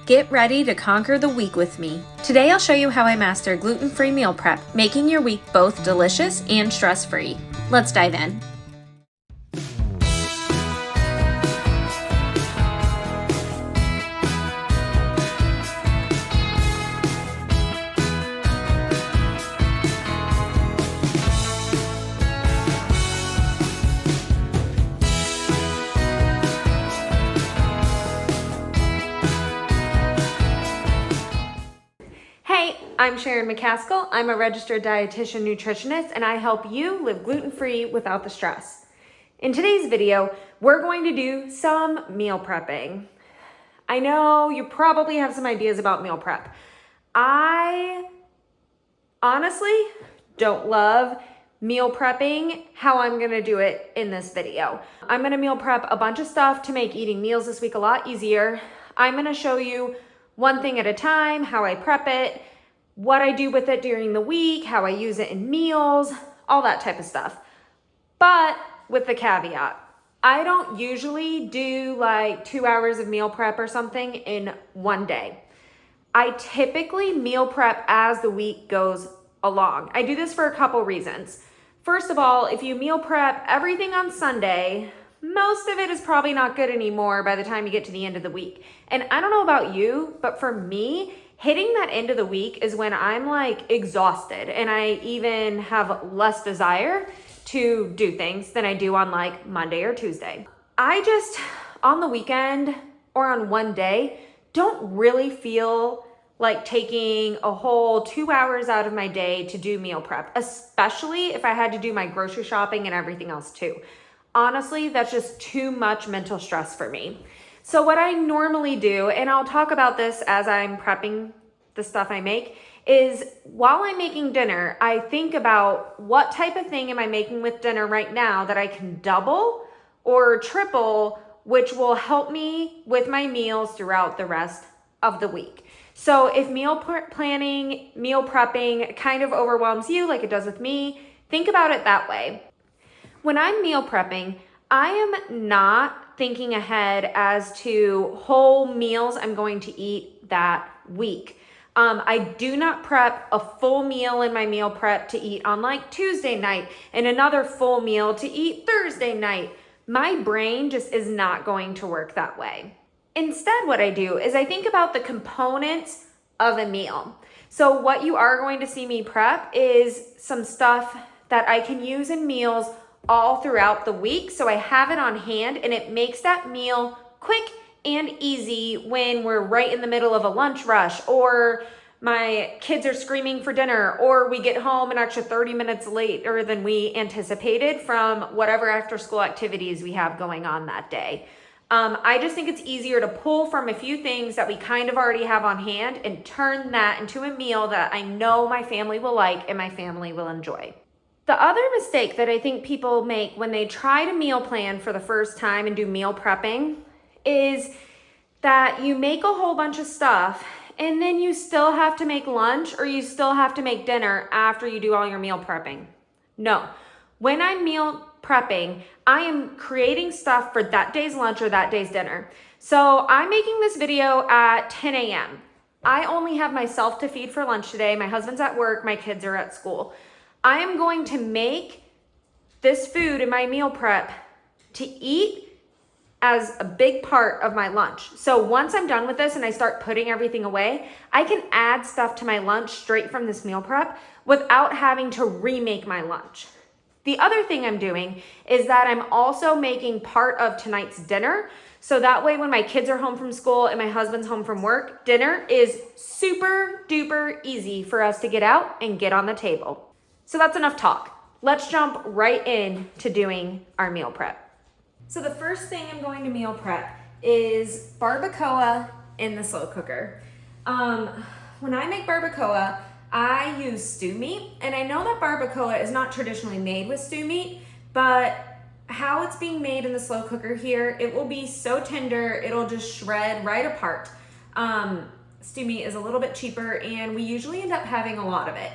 Get ready to conquer the week with me. Today I'll show you how I master gluten-free meal prep, making your week both delicious and stress-free. Let's dive in. Hey, I'm Sharon McCaskill. I'm a registered dietitian nutritionist, and I help you live gluten-free without the stress. In today's video, we're going to do some meal prepping. I know you probably have some ideas about meal prep. I honestly don't love meal prepping how I'm gonna do it in this video. I'm gonna meal prep a bunch of stuff to make eating meals this week a lot easier. I'm gonna show you one thing at a time, how I prep it, what I do with it during the week, how I use it in meals, all that type of stuff. But with the caveat, I don't usually do like 2 hours of meal prep or something in one day. I typically meal prep as the week goes along. I do this for a couple reasons. First of all, if you meal prep everything on Sunday, most of it is probably not good anymore by the time you get to the end of the week. And I don't know about you, but for me, hitting that end of the week is when I'm like exhausted and I even have less desire to do things than I do on like Monday or Tuesday. I just, on the weekend or on one day, don't really feel like taking a whole 2 hours out of my day to do meal prep, especially if I had to do my grocery shopping and everything else too. Honestly, that's just too much mental stress for me. So what I normally do, and I'll talk about this as I'm prepping the stuff I make, is while I'm making dinner, I think about what type of thing am I making with dinner right now that I can double or triple, which will help me with my meals throughout the rest of the week. So if meal planning, meal prepping kind of overwhelms you like it does with me, think about it that way. When I'm meal prepping, I am not thinking ahead as to whole meals I'm going to eat that week. I do not prep a full meal in my meal prep to eat on like Tuesday night and another full meal to eat Thursday night. My brain just is not going to work that way. Instead, what I do is I think about the components of a meal. So what you are going to see me prep is some stuff that I can use in meals all throughout the week, so I have it on hand and it makes that meal quick and easy when we're right in the middle of a lunch rush, or my kids are screaming for dinner, or we get home an extra 30 minutes later than we anticipated from whatever after school activities we have going on that day. I just think it's easier to pull from a few things that we kind of already have on hand and turn that into a meal that I know my family will like and my family will enjoy. The other mistake that I think people make when they try to meal plan for the first time and do meal prepping is that you make a whole bunch of stuff and then you still have to make lunch or you still have to make dinner after you do all your meal prepping. No, when I'm meal prepping, I am creating stuff for that day's lunch or that day's dinner. So I'm making this video at 10 a.m. I only have myself to feed for lunch today. My husband's at work, my kids are at school. I am going to make this food in my meal prep to eat as a big part of my lunch. So once I'm done with this and I start putting everything away, I can add stuff to my lunch straight from this meal prep without having to remake my lunch. The other thing I'm doing is that I'm also making part of tonight's dinner. So that way when my kids are home from school and my husband's home from work, dinner is super duper easy for us to get out and get on the table. So that's enough talk. Let's jump right in to doing our meal prep. So the first thing I'm going to meal prep is barbacoa in the slow cooker. When I make barbacoa, I use stew meat, and I know that barbacoa is not traditionally made with stew meat, but how it's being made in the slow cooker here, it will be so tender, it'll just shred right apart. Stew meat is a little bit cheaper, and we usually end up having a lot of it.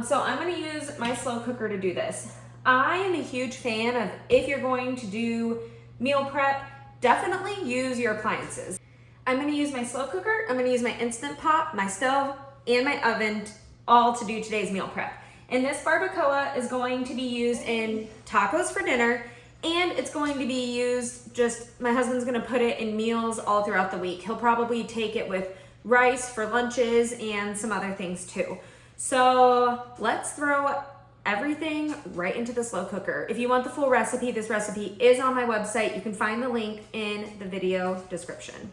So I'm gonna use my slow cooker to do this. I am a huge fan of, if you're going to do meal prep, definitely use your appliances. I'm gonna use my slow cooker, I'm gonna use my Instant Pot, my stove, and my oven, all to do today's meal prep. And this barbacoa is going to be used in tacos for dinner, and it's going to be used my husband's gonna put it in meals all throughout the week. He'll probably take it with rice for lunches and some other things too. So let's throw everything right into the slow cooker. If you want the full recipe, this recipe is on my website. You can find the link in the video description.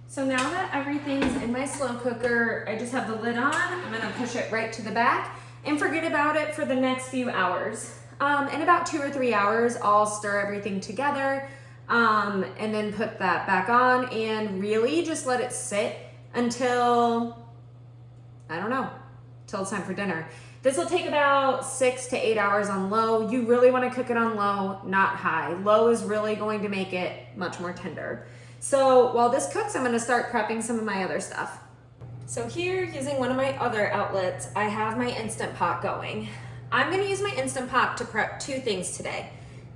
So now that everything's in my slow cooker, I just have the lid on. I'm gonna push it right to the back and forget about it for the next few hours. In about 2 or 3 hours, I'll stir everything together and then put that back on and really just let it sit until, I don't know, till it's time for dinner. This will take about 6 to 8 hours on low. You really wanna cook it on low, not high. Low is really going to make it much more tender. So while this cooks, I'm gonna start prepping some of my other stuff. So here, using one of my other outlets, I have my Instant Pot going. I'm gonna use my Instant Pot to prep 2 things today.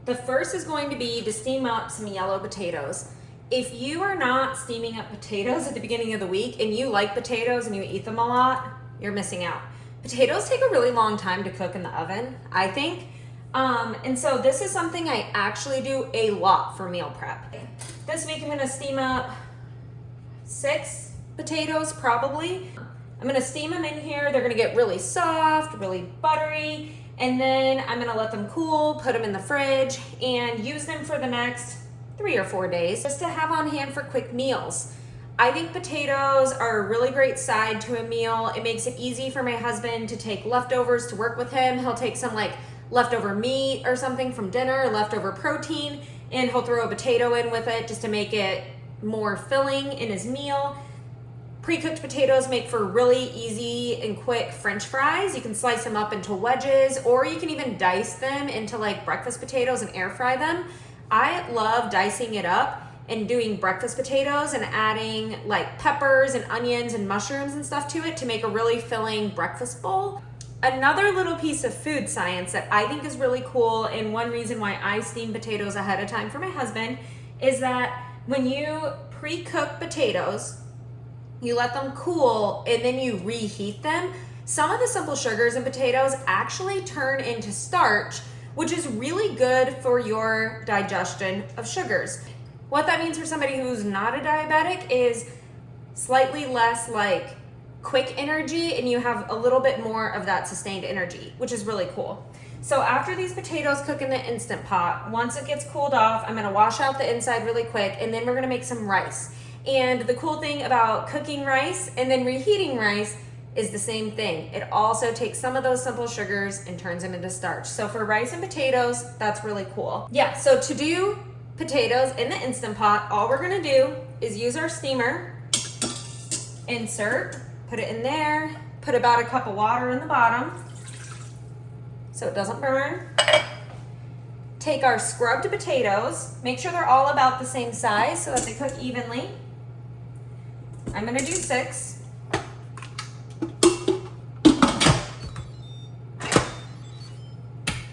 The first is going to be to steam up some yellow potatoes. If you are not steaming up potatoes at the beginning of the week and you like potatoes and you eat them a lot, you're missing out. Potatoes take a really long time to cook in the oven, I think. And so this is something I actually do a lot for meal prep. This week I'm gonna steam up 6 potatoes probably. I'm gonna steam them in here. They're gonna get really soft, really buttery, and then I'm gonna let them cool, put them in the fridge, and use them for the next 3 or 4 days just to have on hand for quick meals. I think potatoes are a really great side to a meal. It makes it easy for my husband to take leftovers to work with him. He'll take some like leftover meat or something from dinner, leftover protein, and he'll throw a potato in with it just to make it more filling in his meal. Pre-cooked potatoes make for really easy and quick French fries. You can slice them up into wedges, or you can even dice them into like breakfast potatoes and air fry them. I love dicing it up and doing breakfast potatoes and adding like peppers and onions and mushrooms and stuff to it to make a really filling breakfast bowl. Another little piece of food science that I think is really cool, and one reason why I steam potatoes ahead of time for my husband, is that when you pre-cook potatoes, you let them cool and then you reheat them, some of the simple sugars in potatoes actually turn into starch, which is really good for your digestion of sugars. What that means for somebody who's not a diabetic is slightly less like quick energy, and you have a little bit more of that sustained energy, which is really cool. So after these potatoes cook in the Instant Pot, once it gets cooled off, I'm gonna wash out the inside really quick, and then we're gonna make some rice. And the cool thing about cooking rice and then reheating rice is the same thing. It also takes some of those simple sugars and turns them into starch. So for rice and potatoes, that's really cool. Yeah, so to do potatoes in the Instant Pot, all we're gonna do is use our steamer, insert, put it in there, put about a cup of water in the bottom so it doesn't burn. Take our scrubbed potatoes, make sure they're all about the same size so that they cook evenly. I'm gonna do 6.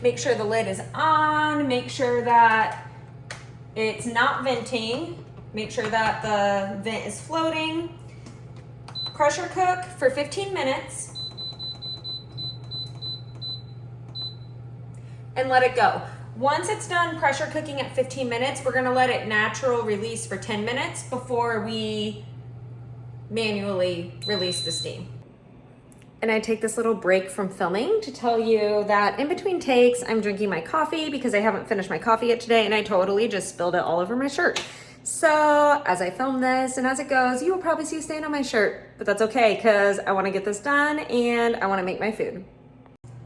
Make sure the lid is on, make sure that it's not venting, make sure that the vent is floating. Pressure cook for 15 minutes and let it go. Once it's done pressure cooking at 15 minutes, we're gonna let it natural release for 10 minutes before we manually release the steam. And I take this little break from filming to tell you that in between takes, I'm drinking my coffee because I haven't finished my coffee yet today and I totally just spilled it all over my shirt. So as I film this and as it goes, you will probably see a stain on my shirt, but that's okay because I wanna get this done and I wanna make my food.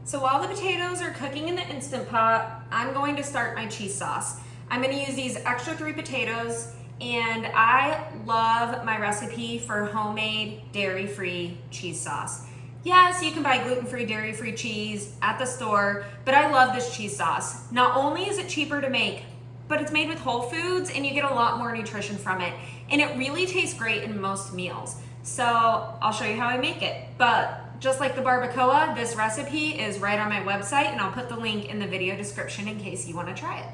So while the potatoes are cooking in the Instant Pot, I'm going to start my cheese sauce. I'm gonna use these extra 3 potatoes, and I love my recipe for homemade dairy-free cheese sauce. Yes, you can buy gluten-free, dairy-free cheese at the store, but I love this cheese sauce. Not only is it cheaper to make, but it's made with whole foods and you get a lot more nutrition from it. And it really tastes great in most meals. So I'll show you how I make it. But just like the barbacoa, this recipe is right on my website and I'll put the link in the video description in case you want to try it.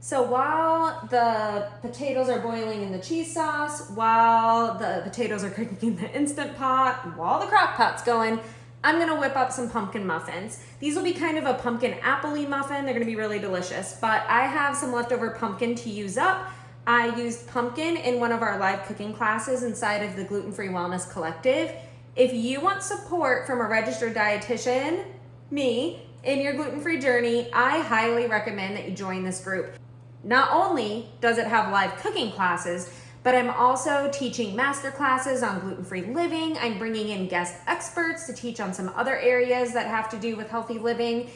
So while the potatoes are boiling in the cheese sauce, while the potatoes are cooking in the Instant Pot, while the crock pot's going, I'm gonna whip up some pumpkin muffins. These will be kind of a pumpkin apple-y muffin. They're gonna be really delicious, but I have some leftover pumpkin to use up. I used pumpkin in one of our live cooking classes inside of the Gluten-Free Wellness Collective. If you want support from a registered dietitian, me, in your gluten-free journey, I highly recommend that you join this group. Not only does it have live cooking classes, but I'm also teaching master classes on gluten-free living. I'm bringing in guest experts to teach on some other areas that have to do with healthy living.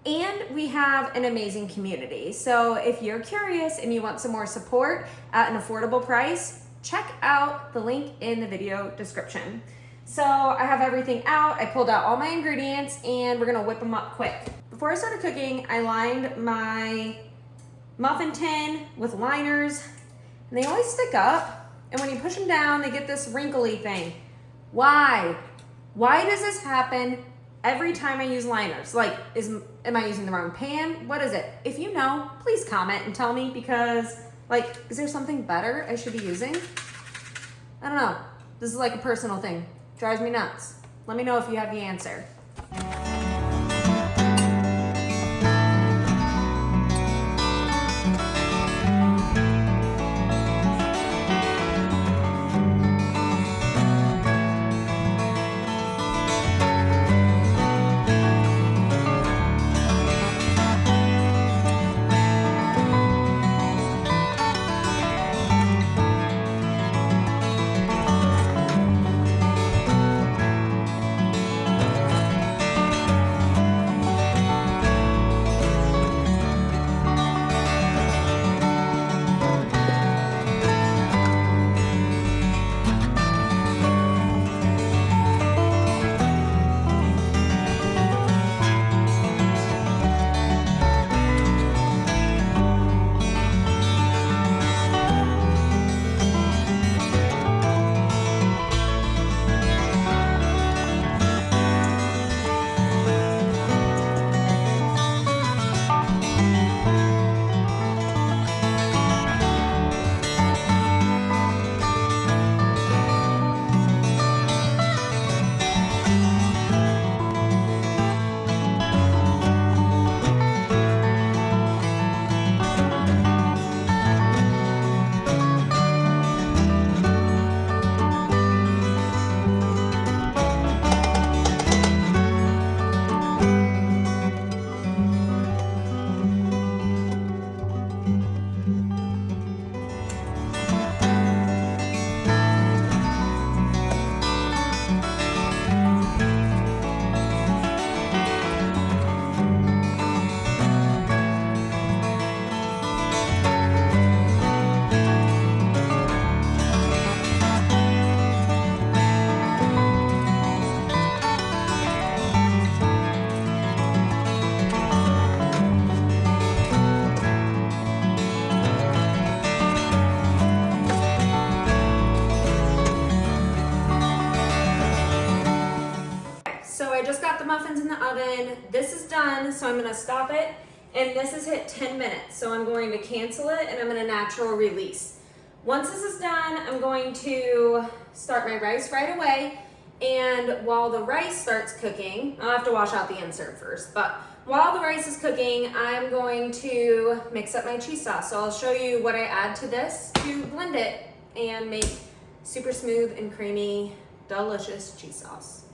And we have an amazing community. So if you're curious and you want some more support at an affordable price, check out the link in the video description. So I have everything out. I pulled out all my ingredients and we're gonna whip them up quick. Before I started cooking, I lined my muffin tin with liners, and they always stick up, and when you push them down, they get this wrinkly thing. Why? Why does this happen every time I use liners? Like, am I using the wrong pan? What is it? If you know, please comment and tell me, because, like, is there something better I should be using? I don't know. This is like a personal thing. Drives me nuts. Let me know if you have the answer. this is done, so I'm gonna stop it. And this has hit 10 minutes, so I'm going to cancel it and I'm gonna natural release. Once this is done, I'm going to start my rice right away. And while the rice starts cooking, I'll have to wash out the insert first, but while the rice is cooking, I'm going to mix up my cheese sauce. So I'll show you what I add to this to blend it and make super smooth and creamy, delicious cheese sauce.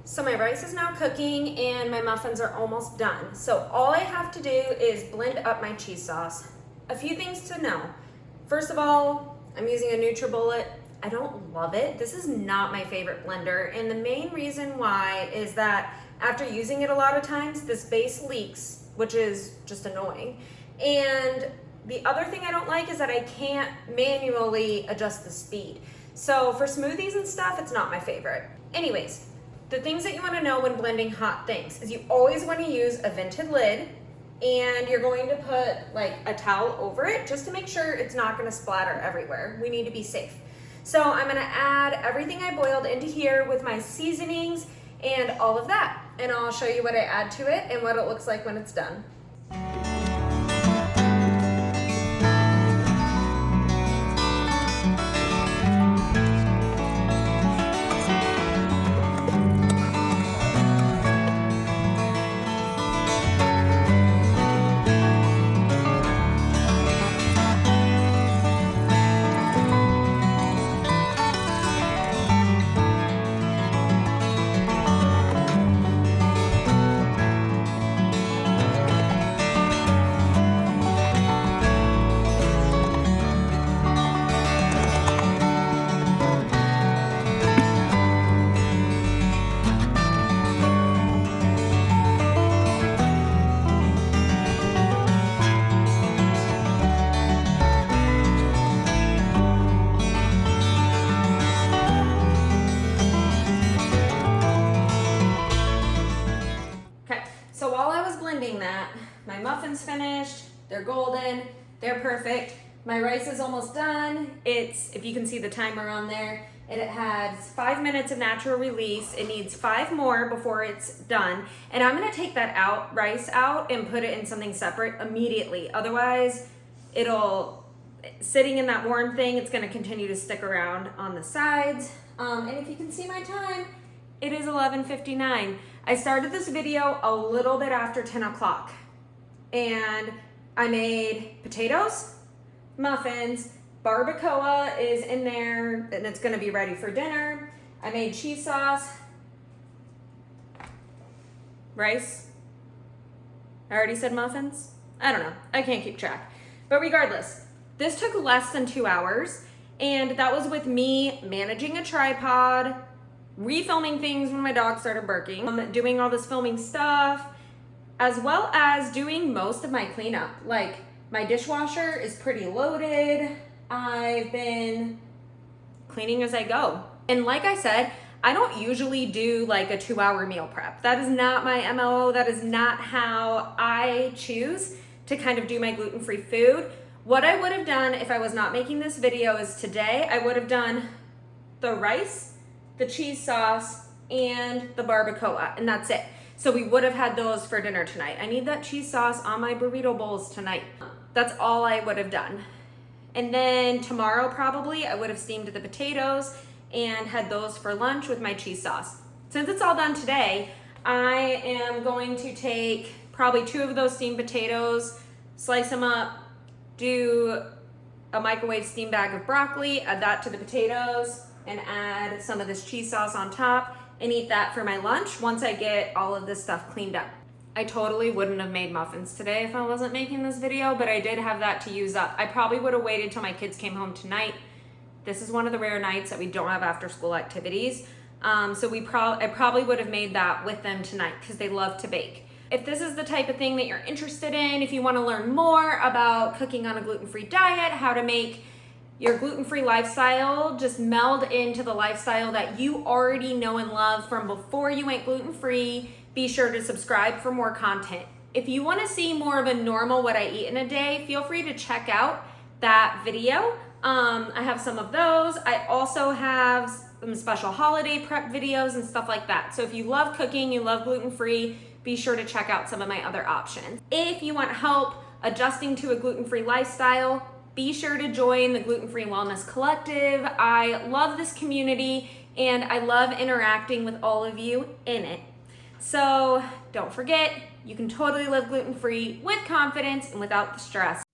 So my rice is now cooking and my muffins are almost done. So all I have to do is blend up my cheese sauce. A few things to know. First of all, I'm using a NutriBullet. I don't love it. This is not my favorite blender. And the main reason why is that after using it a lot of times, this base leaks, which is just annoying. And the other thing I don't like is that I can't manually adjust the speed. So for smoothies and stuff, it's not my favorite. Anyways, the things that you want to know when blending hot things is you always want to use a vented lid, and you're going to put like a towel over it just to make sure it's not going to splatter everywhere. We need to be safe. So I'm going to add everything I boiled into here with my seasonings and all of that. And I'll show you what I add to it and what it looks like when it's done. So while I was blending that, my muffins finished, they're golden, they're perfect. My rice is almost done. If you can see the timer on there, it has 5 minutes of natural release. It needs 5 more before it's done. And I'm gonna take that rice out and put it in something separate immediately. Otherwise, sitting in that warm thing, it's gonna continue to stick around on the sides. And if you can see my time, it is 11:59. I started this video a little bit after 10 o'clock and I made potatoes, muffins, barbacoa is in there and it's gonna be ready for dinner. I made cheese sauce, rice. I already said muffins. I don't know, I can't keep track. But regardless, this took less than 2 hours and that was with me managing a tripod, refilming things when my dog started barking, doing all this filming stuff, as well as doing most of my cleanup. Like my dishwasher is pretty loaded. I've been cleaning as I go. And like I said, I don't usually do like a 2-hour meal prep. That is not my MO. That is not how I choose to kind of do my gluten-free food. What I would have done if I was not making this video is today, I would have done the rice, the cheese sauce, and the barbacoa, and that's it. So we would have had those for dinner tonight. I need that cheese sauce on my burrito bowls tonight. That's all I would have done. And then tomorrow probably I would have steamed the potatoes and had those for lunch with my cheese sauce. Since it's all done today, I am going to take probably 2 of those steamed potatoes, slice them up, do a microwave steamed bag of broccoli, add that to the potatoes, and add some of this cheese sauce on top and eat that for my lunch once I get all of this stuff cleaned up. I totally wouldn't have made muffins today if I wasn't making this video, but I did have that to use up. I probably would have waited till my kids came home tonight. This is one of the rare nights that we don't have after school activities. So I probably would have made that with them tonight because they love to bake. If this is the type of thing that you're interested in, if you want to learn more about cooking on a gluten-free diet, how to make your gluten-free lifestyle just meld into the lifestyle that you already know and love from before you went gluten-free, be sure to subscribe for more content. If you want to see more of a normal what I eat in a day, feel free to check out that video. I have some of those. I also have some special holiday prep videos and stuff like that. So if you love cooking, you love gluten-free, be sure to check out some of my other options. If you want help adjusting to a gluten-free lifestyle, be sure to join the Gluten-Free Wellness Collective. I love this community and I love interacting with all of you in it. So don't forget, you can totally live gluten-free with confidence and without the stress.